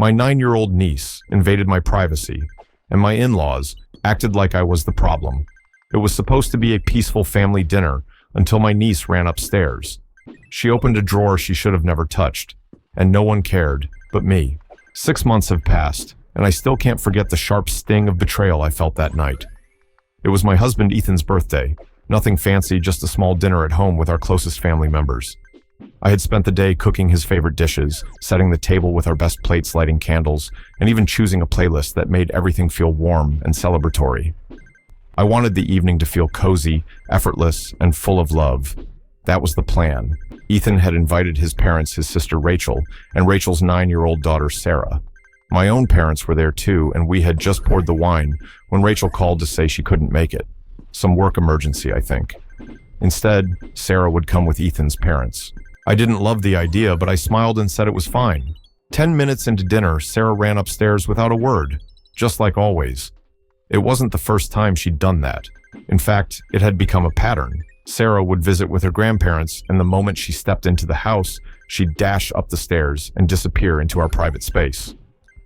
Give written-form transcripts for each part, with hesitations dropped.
My 9-year-old niece invaded my privacy, and my in-laws acted like I was the problem. It was supposed to be a peaceful family dinner until my niece ran upstairs. She opened a drawer she should have never touched, and no one cared but me. 6 months have passed, and I still can't forget the sharp sting of betrayal I felt that night. It was my husband Ethan's birthday. Nothing fancy, just a small dinner at home with our closest family members. I had spent the day cooking his favorite dishes, setting the table with our best plates, lighting candles, and even choosing a playlist that made everything feel warm and celebratory. I wanted the evening to feel cozy, effortless, and full of love. That was the plan. Ethan had invited his parents, his sister Rachel, and Rachel's 9-year-old daughter Sarah. My own parents were there too, and we had just poured the wine when Rachel called to say she couldn't make it. Some work emergency, I think. Instead, Sarah would come with Ethan's parents. I didn't love the idea, but I smiled and said it was fine. 10 minutes into dinner, Sarah ran upstairs without a word, just like always. It wasn't the first time she'd done that. In fact, it had become a pattern. Sarah would visit with her grandparents, and the moment she stepped into the house, she'd dash up the stairs and disappear into our private space.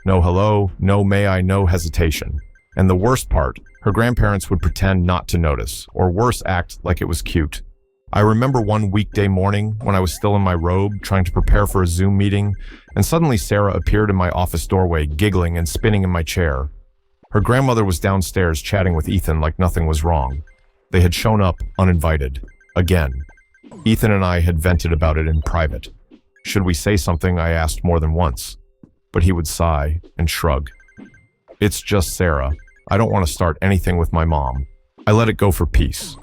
No hello, no may I, no hesitation. And the worst part, her grandparents would pretend not to notice, or worse, act like it was cute. I remember one weekday morning when I was still in my robe, trying to prepare for a Zoom meeting, and suddenly Sarah appeared in my office doorway, giggling and spinning in my chair. Her grandmother was downstairs chatting with Ethan like nothing was wrong. They had shown up uninvited. Again. Ethan and I had vented about it in private. Should we say something, I asked more than once. But he would sigh and shrug. It's just Sarah. I don't want to start anything with my mom. I let it go for peace.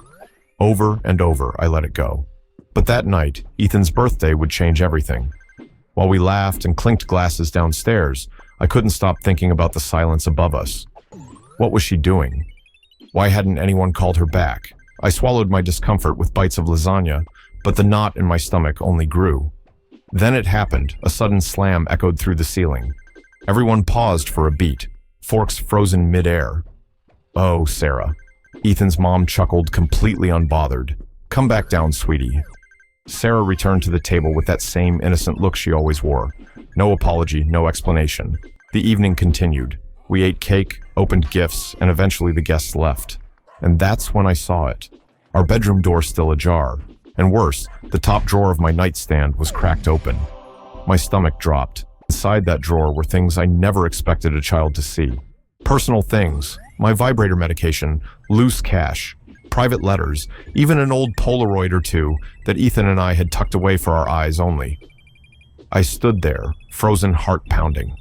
Over and over, I let it go. But that night, Ethan's birthday would change everything. While we laughed and clinked glasses downstairs, I couldn't stop thinking about the silence above us. What was she doing? Why hadn't anyone called her back? I swallowed my discomfort with bites of lasagna, but the knot in my stomach only grew. Then it happened. A sudden slam echoed through the ceiling. Everyone paused for a beat, forks frozen mid-air. Oh, Sarah. Ethan's mom chuckled, completely unbothered. Come back down, sweetie. Sarah returned to the table with that same innocent look she always wore. No apology, no explanation. The evening continued. We ate cake, opened gifts, and eventually the guests left. And that's when I saw it. Our bedroom door still ajar. And worse, the top drawer of my nightstand was cracked open. My stomach dropped. Inside that drawer were things I never expected a child to see. Personal things, my vibrator medication, loose cash, private letters, even an old Polaroid or two that Ethan and I had tucked away for our eyes only. I stood there, frozen, heart pounding.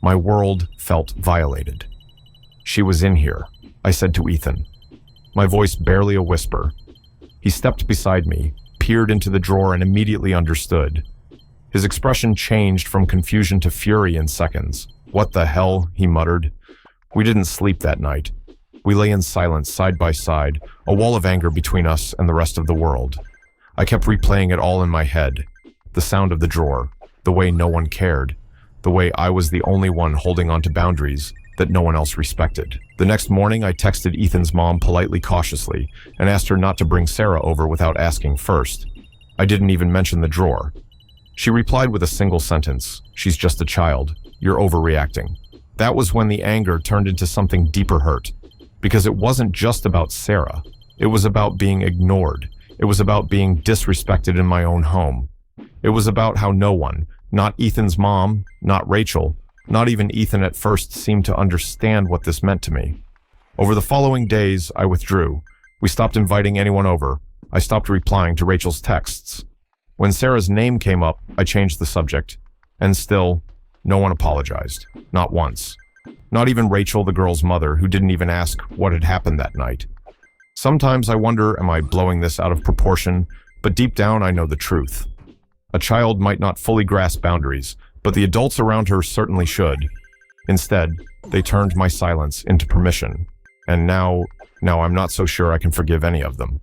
My world felt violated. She was in here, I said to Ethan, my voice barely a whisper. He stepped beside me, peered into the drawer, and immediately understood. His expression changed from confusion to fury in seconds. What the hell, he muttered. We didn't sleep that night. We lay in silence, side by side, a wall of anger between us and the rest of the world. I kept replaying it all in my head. The sound of the drawer, the way no one cared, the way I was the only one holding on to boundaries that no one else respected. The next morning, I texted Ethan's mom politely, cautiously, and asked her not to bring Sarah over without asking first. I didn't even mention the drawer. She replied with a single sentence, "She's just a child. You're overreacting." That was when the anger turned into something deeper hurt. Because it wasn't just about Sarah. It was about being ignored. It was about being disrespected in my own home. It was about how no one, not Ethan's mom, not Rachel, not even Ethan at first, seemed to understand what this meant to me. Over the following days, I withdrew. We stopped inviting anyone over. I stopped replying to Rachel's texts. When Sarah's name came up, I changed the subject. And still, no one apologized. Not once. Not even Rachel, the girl's mother, who didn't even ask what had happened that night. Sometimes I wonder, am I blowing this out of proportion? But deep down, I know the truth. A child might not fully grasp boundaries, but the adults around her certainly should. Instead, they turned my silence into permission. And now I'm not so sure I can forgive any of them.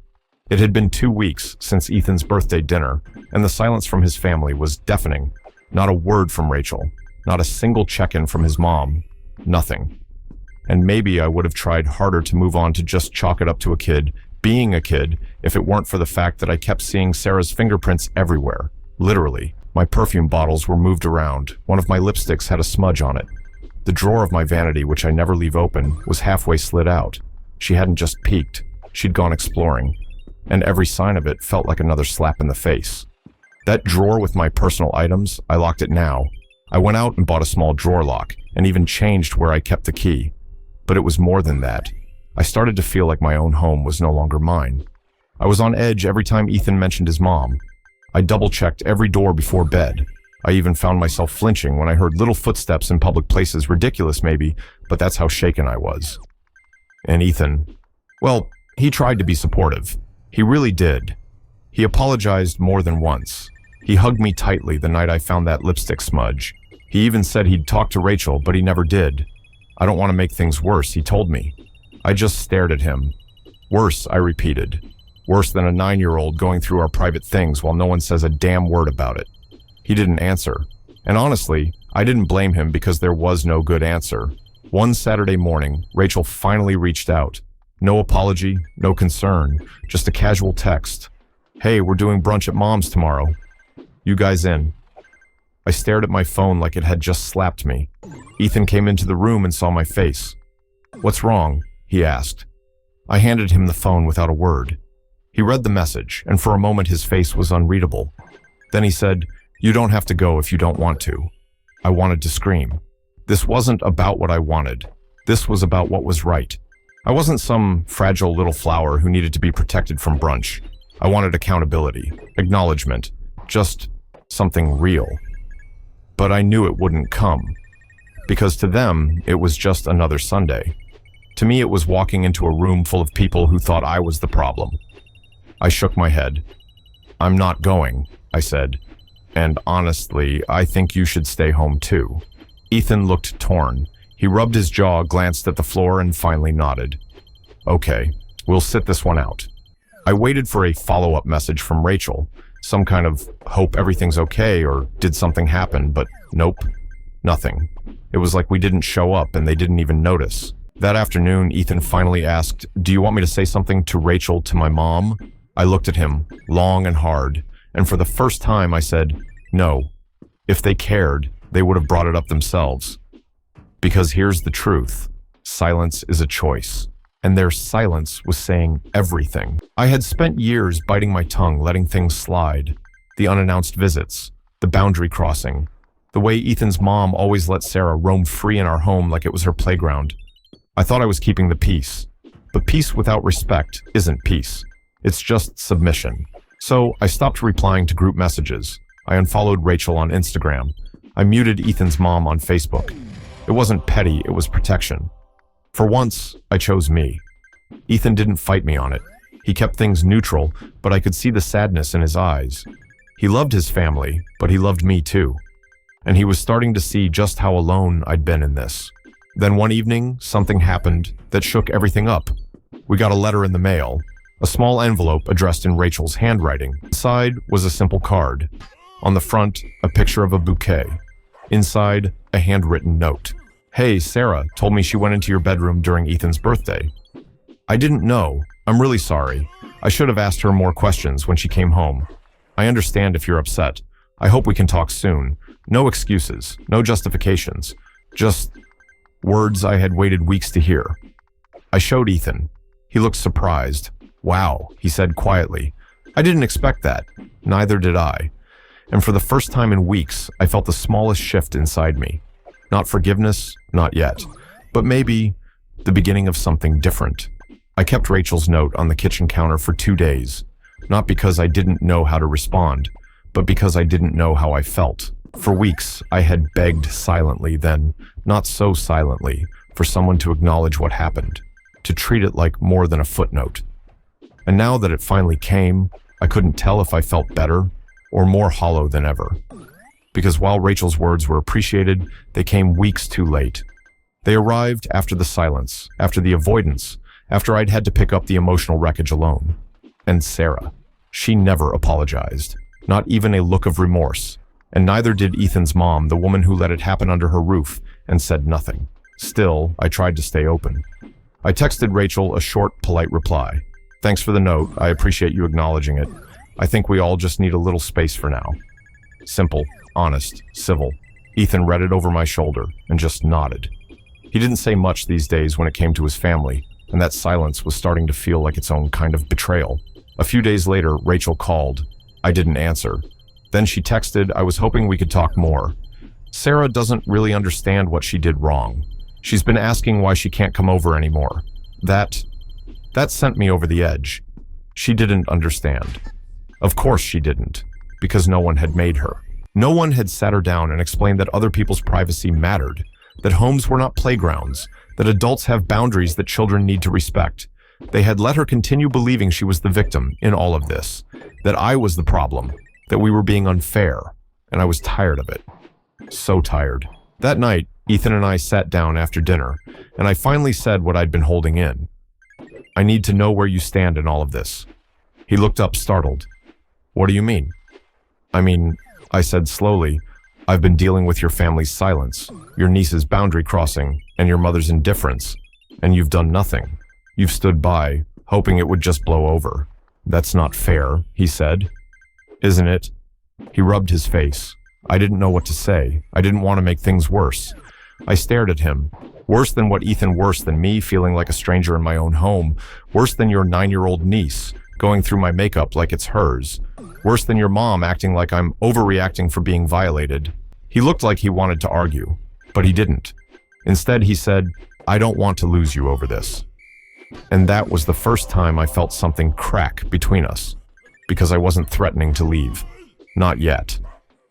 It had been 2 weeks since Ethan's birthday dinner, and the silence from his family was deafening. Not a word from Rachel, not a single check-in from his mom, nothing. And maybe I would have tried harder to move on, to just chalk it up to a kid, being a kid, if it weren't for the fact that I kept seeing Sarah's fingerprints everywhere, literally. My perfume bottles were moved around. One of my lipsticks had a smudge on it. The drawer of my vanity, which I never leave open, was halfway slid out. She hadn't just peeked. She'd gone exploring. And every sign of it felt like another slap in the face. That drawer with my personal items, I locked it now. I went out and bought a small drawer lock, and even changed where I kept the key. But it was more than that. I started to feel like my own home was no longer mine. I was on edge every time Ethan mentioned his mom. I double-checked every door before bed. I even found myself flinching when I heard little footsteps in public places. Ridiculous, maybe, but that's how shaken I was. And Ethan, well, he tried to be supportive. He really did. He apologized more than once. He hugged me tightly the night I found that lipstick smudge. He even said he'd talk to Rachel, but he never did. I don't want to make things worse, he told me. I just stared at him. Worse, I repeated. Worse than a 9-year-old going through our private things while no one says a damn word about it. He didn't answer. And honestly, I didn't blame him because there was no good answer. One Saturday morning, Rachel finally reached out. No apology, no concern, just a casual text. Hey, we're doing brunch at Mom's tomorrow. You guys in? I stared at my phone like it had just slapped me. Ethan came into the room and saw my face. What's wrong? He asked. I handed him the phone without a word. He read the message, and for a moment his face was unreadable. Then he said, "You don't have to go if you don't want to." I wanted to scream. This wasn't about what I wanted. This was about what was right. I wasn't some fragile little flower who needed to be protected from brunch. I wanted accountability, acknowledgement, just something real. But I knew it wouldn't come. Because to them, it was just another Sunday. To me, it was walking into a room full of people who thought I was the problem. I shook my head. I'm not going, I said. And honestly, I think you should stay home too. Ethan looked torn. He rubbed his jaw, glanced at the floor, and finally nodded. Okay, we'll sit this one out. I waited for a follow-up message from Rachel, some kind of hope everything's okay or did something happen, but nope, nothing. It was like we didn't show up and they didn't even notice. That afternoon, Ethan finally asked, "Do you want me to say something to Rachel, to my mom?" I looked at him, long and hard, and for the first time I said, no. If they cared, they would have brought it up themselves. Because here's the truth. Silence is a choice. And their silence was saying everything. I had spent years biting my tongue, letting things slide. The unannounced visits, the boundary crossing, the way Ethan's mom always let Sarah roam free in our home like it was her playground. I thought I was keeping the peace. But peace without respect isn't peace. It's just submission. So I stopped replying to group messages. I unfollowed Rachel on Instagram. I muted Ethan's mom on Facebook. It wasn't petty, it was protection. For once, I chose me. Ethan didn't fight me on it. He kept things neutral, but I could see the sadness in his eyes. He loved his family, but he loved me too. And he was starting to see just how alone I'd been in this. Then one evening, something happened that shook everything up. We got a letter in the mail, a small envelope addressed in Rachel's handwriting. Inside was a simple card. On the front, a picture of a bouquet. Inside, a handwritten note. Hey, Sarah told me she went into your bedroom during Ethan's birthday. I didn't know. I'm really sorry. I should have asked her more questions when she came home. I understand if you're upset. I hope we can talk soon. No excuses, no justifications. Just words I had waited weeks to hear. I showed Ethan. He looked surprised. Wow, he said quietly. I didn't expect that. Neither did I. And for the first time in weeks, I felt the smallest shift inside me. Not forgiveness, not yet, but maybe the beginning of something different. I kept Rachel's note on the kitchen counter for 2 days, not because I didn't know how to respond, but because I didn't know how I felt. For weeks, I had begged silently, then, not so silently, for someone to acknowledge what happened, to treat it like more than a footnote. And now that it finally came, I couldn't tell if I felt better or more hollow than ever. Because while Rachel's words were appreciated, they came weeks too late. They arrived after the silence, after the avoidance, after I'd had to pick up the emotional wreckage alone. And Sarah, she never apologized, not even a look of remorse. And neither did Ethan's mom, the woman who let it happen under her roof, and said nothing. Still, I tried to stay open. I texted Rachel a short, polite reply. Thanks for the note. I appreciate you acknowledging it. I think we all just need a little space for now. Simple, honest, civil. Ethan read it over my shoulder and just nodded. He didn't say much these days when it came to his family, and that silence was starting to feel like its own kind of betrayal. A few days later, Rachel called. I didn't answer. Then she texted, I was hoping we could talk more. Sarah doesn't really understand what she did wrong. She's been asking why she can't come over anymore. That sent me over the edge. She didn't understand. Of course she didn't, because no one had made her. No one had sat her down and explained that other people's privacy mattered, that homes were not playgrounds, that adults have boundaries that children need to respect. They had let her continue believing she was the victim in all of this, that I was the problem, that we were being unfair, and I was tired of it. So tired. That night, Ethan and I sat down after dinner, and I finally said what I'd been holding in. I need to know where you stand in all of this. He looked up startled. What do you mean? I said slowly, I've been dealing with your family's silence, your niece's boundary crossing, and your mother's indifference, and you've done nothing. You've stood by, hoping it would just blow over. That's not fair, he said. Isn't it? He rubbed his face. I didn't know what to say. I didn't want to make things worse. I stared at him. Worse than what, Ethan? Worse than me feeling like a stranger in my own home. Worse than your 9-year-old niece going through my makeup like it's hers. Worse than your mom acting like I'm overreacting for being violated. He looked like he wanted to argue, but he didn't. Instead, he said, I don't want to lose you over this. And that was the first time I felt something crack between us, because I wasn't threatening to leave. Not yet.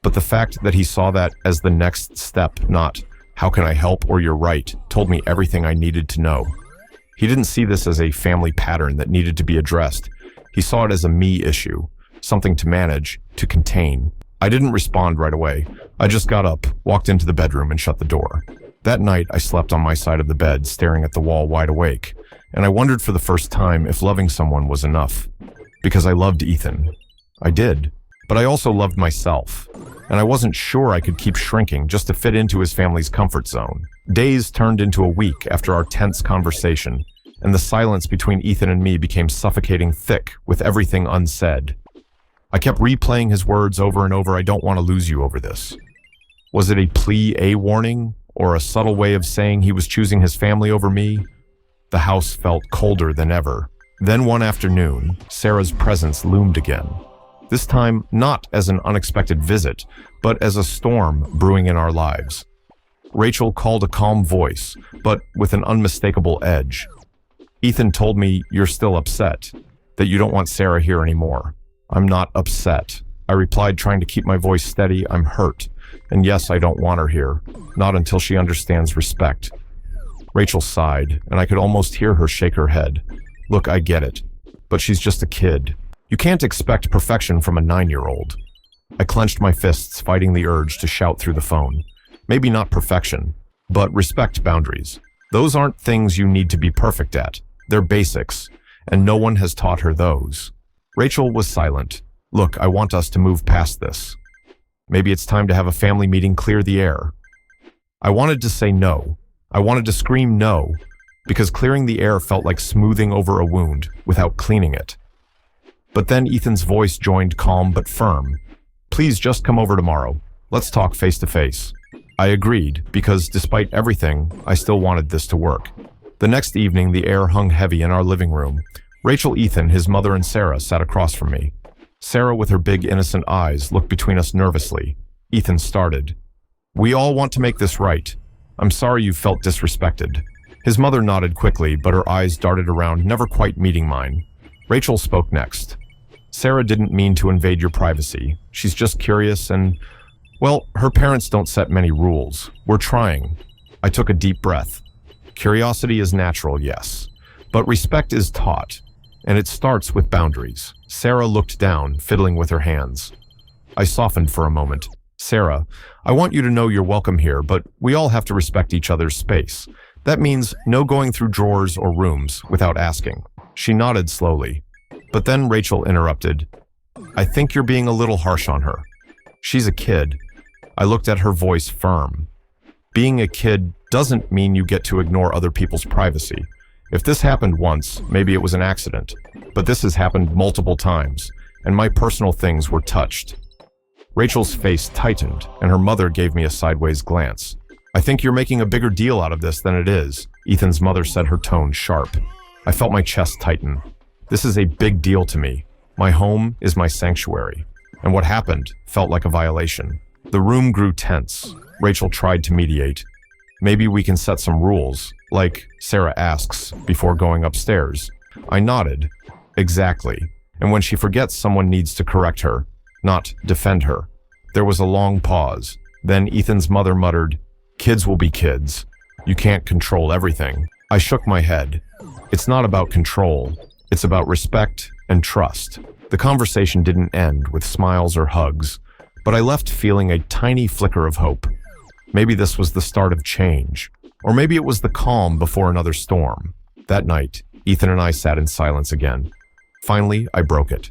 But the fact that he saw that as the next step, not, how can I help or you're right, told me everything I needed to know. He didn't see this as a family pattern that needed to be addressed. He saw it as a me issue, something to manage, to contain. I didn't respond right away. I just got up, walked into the bedroom, and shut the door. That night, I slept on my side of the bed, staring at the wall wide awake, and I wondered for the first time if loving someone was enough. Because I loved Ethan. I did. But I also loved myself, and I wasn't sure I could keep shrinking just to fit into his family's comfort zone. Days turned into a week after our tense conversation, and the silence between Ethan and me became suffocating thick with everything unsaid. I kept replaying his words over and over, I don't want to lose you over this. Was it a plea, a warning, or a subtle way of saying he was choosing his family over me? The house felt colder than ever. Then one afternoon, Sarah's presence loomed again. This time, not as an unexpected visit, but as a storm brewing in our lives. Rachel called a calm voice, but with an unmistakable edge. Ethan told me, you're still upset, that you don't want Sarah here anymore. I'm not upset. I replied, trying to keep my voice steady, I'm hurt. And yes, I don't want her here. Not until she understands respect. Rachel sighed, and I could almost hear her shake her head. Look, I get it, but she's just a kid. You can't expect perfection from a 9-year-old. I clenched my fists, fighting the urge to shout through the phone. Maybe not perfection, but respect boundaries. Those aren't things you need to be perfect at. They're basics, and no one has taught her those. Rachel was silent. Look, I want us to move past this. Maybe it's time to have a family meeting, clear the air. I wanted to say no. I wanted to scream no, because clearing the air felt like smoothing over a wound without cleaning it. But then Ethan's voice joined, calm but firm. Please just come over tomorrow. Let's talk face to face. I agreed, because despite everything, I still wanted this to work. The next evening, the air hung heavy in our living room. Rachel, Ethan, his mother, and Sarah sat across from me. Sarah, with her big, innocent eyes, looked between us nervously. Ethan started. We all want to make this right. I'm sorry you felt disrespected. His mother nodded quickly, but her eyes darted around, never quite meeting mine. Rachel spoke next. Sarah didn't mean to invade your privacy. She's just curious and, well, her parents don't set many rules. We're trying. I took a deep breath. Curiosity is natural, yes, but respect is taught, and it starts with boundaries. Sarah looked down, fiddling with her hands. I softened for a moment. Sarah, I want you to know you're welcome here, but we all have to respect each other's space. That means no going through drawers or rooms without asking. She nodded slowly. But then Rachel interrupted. I think you're being a little harsh on her. She's a kid. I looked at her, voice firm. Being a kid doesn't mean you get to ignore other people's privacy. If this happened once, maybe it was an accident. But this has happened multiple times, and my personal things were touched. Rachel's face tightened, and her mother gave me a sideways glance. "I think you're making a bigger deal out of this than it is," Ethan's mother said, her tone sharp. I felt my chest tighten. This is a big deal to me. My home is my sanctuary, and what happened felt like a violation. The room grew tense. Rachel tried to mediate. "Maybe we can set some rules, like Sarah asks before going upstairs." I nodded. Exactly. And when she forgets, someone needs to correct her, not defend her. There was a long pause. Then Ethan's mother muttered, "Kids will be kids. You can't control everything." I shook my head. It's not about control. It's about respect and trust. The conversation didn't end with smiles or hugs, but I left feeling a tiny flicker of hope. Maybe this was the start of change, or maybe it was the calm before another storm. That night, Ethan and I sat in silence again. Finally, I broke it.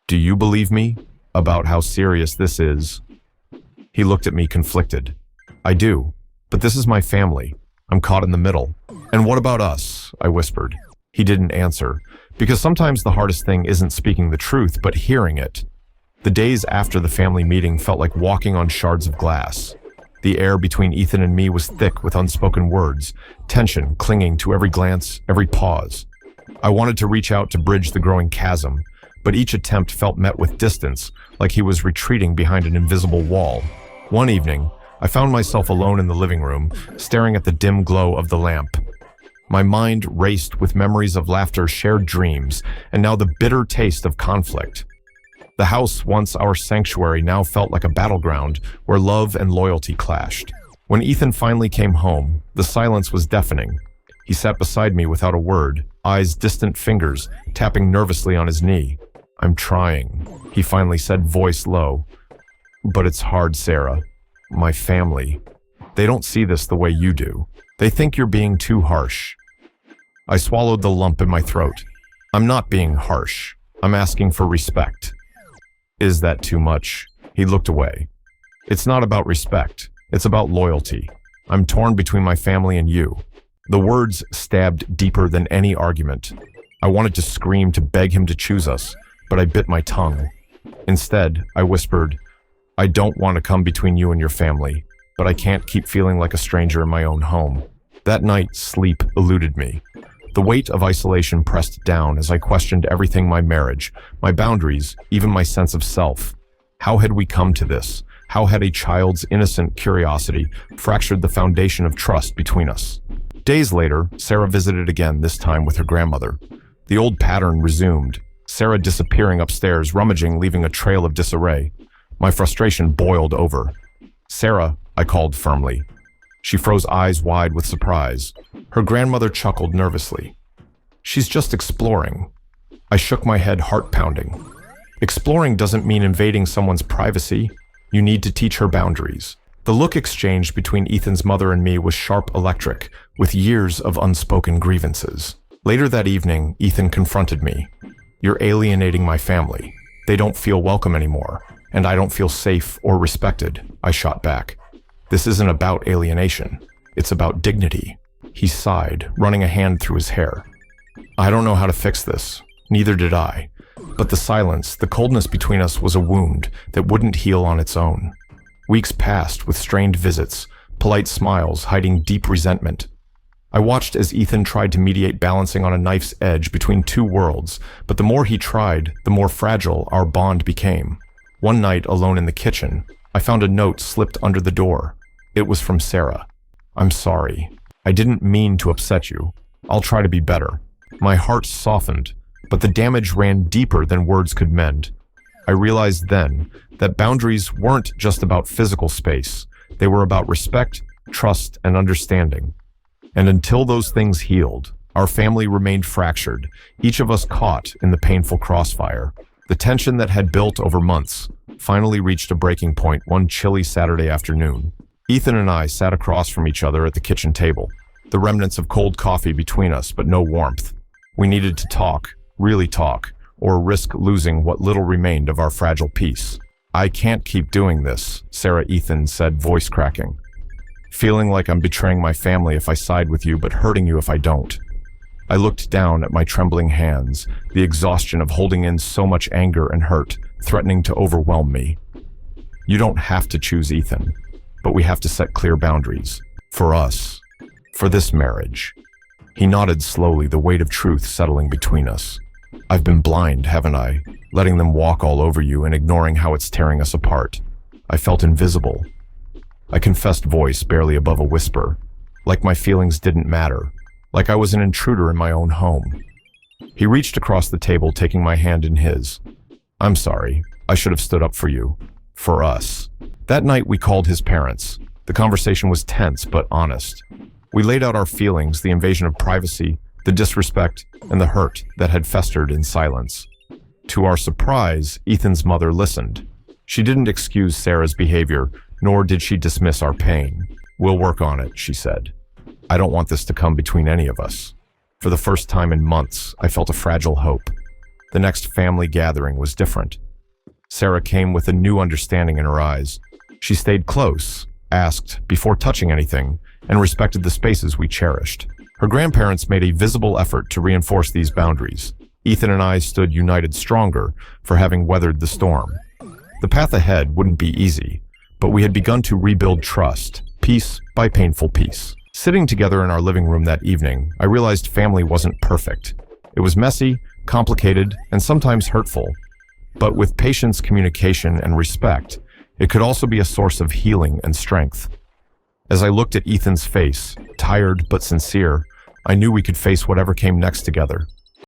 "Do you believe me about how serious this is?" He looked at me conflicted. "I do, but this is my family. I'm caught in the middle." "And what about us?" I whispered. He didn't answer, because sometimes the hardest thing isn't speaking the truth, but hearing it. The days after the family meeting felt like walking on shards of glass. The air between Ethan and me was thick with unspoken words, tension clinging to every glance, every pause. I wanted to reach out to bridge the growing chasm, but each attempt felt met with distance, like he was retreating behind an invisible wall. One evening, I found myself alone in the living room, staring at the dim glow of the lamp. My mind raced with memories of laughter, shared dreams, and now the bitter taste of conflict. The house, once our sanctuary, now felt like a battleground where love and loyalty clashed. When Ethan finally came home, the silence was deafening. He sat beside me without a word, eyes distant, fingers tapping nervously on his knee. "I'm trying," he finally said, voice low. "But it's hard, Sarah. My family. They don't see this the way you do. They think you're being too harsh." I swallowed the lump in my throat. "I'm not being harsh. I'm asking for respect." "Is that too much?" He looked away. "It's not about respect. It's about loyalty. I'm torn between my family and you." The words stabbed deeper than any argument. I wanted to scream to beg him to choose us, but I bit my tongue. Instead, I whispered, "I don't want to come between you and your family, but I can't keep feeling like a stranger in my own home." That night, sleep eluded me. The weight of isolation pressed down as I questioned everything: my marriage, my boundaries, even my sense of self. How had we come to this? How had a child's innocent curiosity fractured the foundation of trust between us? Days later, Sarah visited again, this time with her grandmother. The old pattern resumed, Sarah disappearing upstairs, rummaging, leaving a trail of disarray. My frustration boiled over. "Sarah," I called firmly. She froze, eyes wide with surprise. Her grandmother chuckled nervously. "She's just exploring." I shook my head, heart pounding. Exploring doesn't mean invading someone's privacy. You need to teach her boundaries. The look exchanged between Ethan's mother and me was sharp, electric, with years of unspoken grievances. Later that evening, Ethan confronted me. "You're alienating my family. They don't feel welcome anymore, and I don't feel safe or respected," I shot back. "This isn't about alienation. It's about dignity." He sighed, running a hand through his hair. "I don't know how to fix this. Neither did I. But the silence, the coldness between us was a wound that wouldn't heal on its own." Weeks passed with strained visits, polite smiles hiding deep resentment. I watched as Ethan tried to mediate, balancing on a knife's edge between two worlds, but the more he tried, the more fragile our bond became. One night, alone in the kitchen, I found a note slipped under the door. It was from Sarah. "I'm sorry. I didn't mean to upset you. I'll try to be better." My heart softened, but the damage ran deeper than words could mend. I realized then that boundaries weren't just about physical space. They were about respect, trust, and understanding. And until those things healed, our family remained fractured, each of us caught in the painful crossfire. The tension that had built over months finally reached a breaking point one chilly Saturday afternoon. Ethan and I sat across from each other at the kitchen table, the remnants of cold coffee between us, but no warmth. We needed to talk, really talk, or risk losing what little remained of our fragile peace. "I can't keep doing this," Sarah Ethan said, voice cracking. "Feeling like I'm betraying my family if I side with you, but hurting you if I don't." I looked down at my trembling hands, the exhaustion of holding in so much anger and hurt, threatening to overwhelm me. You don't have to choose Ethan, but we have to set clear boundaries. For us. For this marriage. He nodded slowly, the weight of truth settling between us. I've been blind, haven't I? Letting them walk all over you and ignoring how it's tearing us apart. I felt invisible. I confessed, voice barely above a whisper. Like my feelings didn't matter. Like I was an intruder in my own home. He reached across the table, taking my hand in his. I'm sorry. I should have stood up for you. For us. That night we called his parents. The conversation was tense but honest. We laid out our feelings, the invasion of privacy, the disrespect, and the hurt that had festered in silence. To our surprise, Ethan's mother listened. She didn't excuse Sarah's behavior, nor did she dismiss our pain. We'll work on it, she said. I don't want this to come between any of us. For the first time in months, I felt a fragile hope. The next family gathering was different. Sarah came with a new understanding in her eyes. She stayed close, asked before touching anything, and respected the spaces we cherished. Her grandparents made a visible effort to reinforce these boundaries. Ethan and I stood united, stronger for having weathered the storm. The path ahead wouldn't be easy, but we had begun to rebuild trust, piece by painful piece. Sitting together in our living room that evening, I realized family wasn't perfect. It was messy, complicated, and sometimes hurtful. But with patience, communication, and respect, it could also be a source of healing and strength. As I looked at Ethan's face, tired but sincere, I knew we could face whatever came next together.